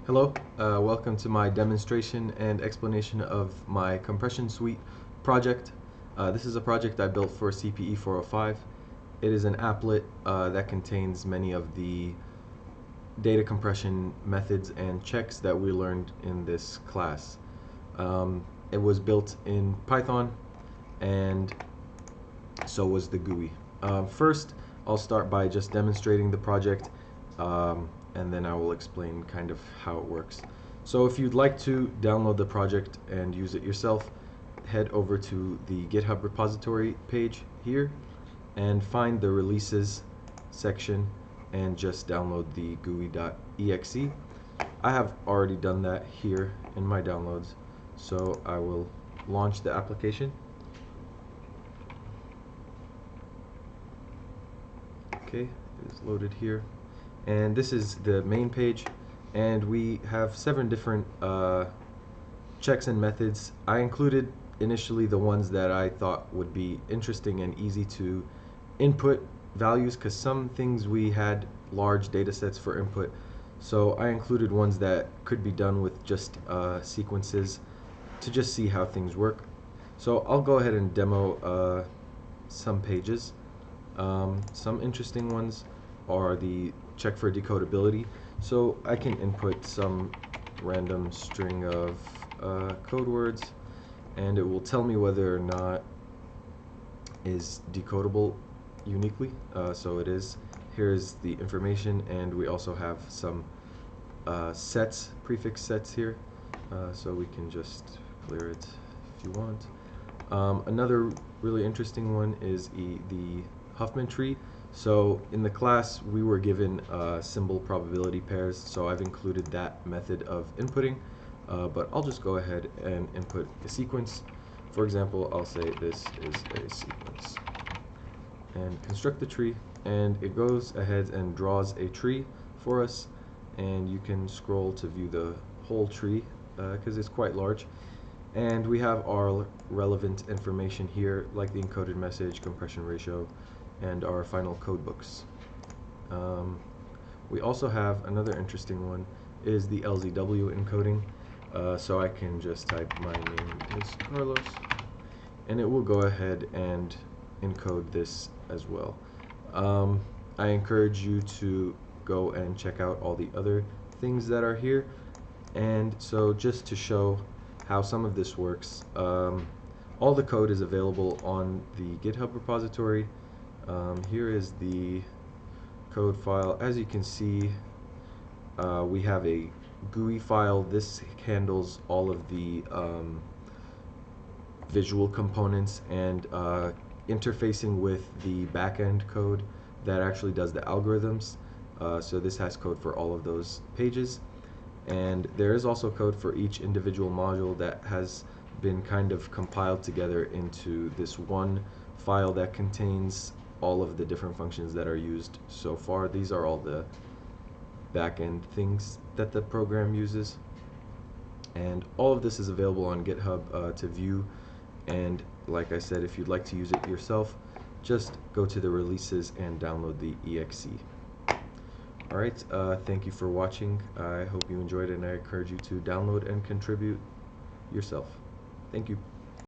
Hello, welcome to my demonstration and explanation of my compression suite project. This is a project I built for CPE 405. It is an applet that contains many of the data compression methods and checks that we learned in this class. It was built in Python, and so was the GUI. First, I'll start by just demonstrating the project, and then I will explain kind of how it works. So if you'd like to download the project and use it yourself, head over to the GitHub repository page here and find the releases section and just download the GUI.exe. I have already done that here in my downloads, so I will launch the application. Okay, it is loaded here, and this is the main page, and we have 7 different checks and methods. I included initially the ones that I thought would be interesting and easy to input values, because some things we had large data sets for input, so I included ones that could be done with just sequences to just see how things work. So I'll go ahead and demo some pages. Some interesting ones are the check for decodability. So I can input some random string of code words, and it will tell me whether or not is decodable uniquely. So it is. Here's the information, and we also have some sets, prefix sets here. So we can just clear it if you want. Another really interesting one is the Huffman Tree. So in the class we were given symbol probability pairs, so I've included that method of inputting, but I'll just go ahead and input a sequence. For example, I'll say this is a sequence and construct the tree, and it goes ahead and draws a tree for us, and you can scroll to view the whole tree because it's quite large. And we have our relevant information here, like the encoded message, compression ratio, and our final code books. We also have another interesting one, is the Lzw encoding. So I can just type my name is Carlos, and it will go ahead and encode this as well. I encourage you to go and check out all the other things that are here. And so just to show how some of this works, all the code is available on the GitHub repository. Here is the code file. As you can see, we have a GUI file. This handles all of the visual components and interfacing with the backend code that actually does the algorithms. So this has code for all of those pages, and there is also code for each individual module that has been kind of compiled together into this one file that contains all of the different functions that are used so far. These are all the back-end things that the program uses, and all of this is available on GitHub to view. And like I said, if you'd like to use it yourself, just go to the releases and download the exe. Alright, thank you for watching. I hope you enjoyed it, and I encourage you to download and contribute yourself. Thank you.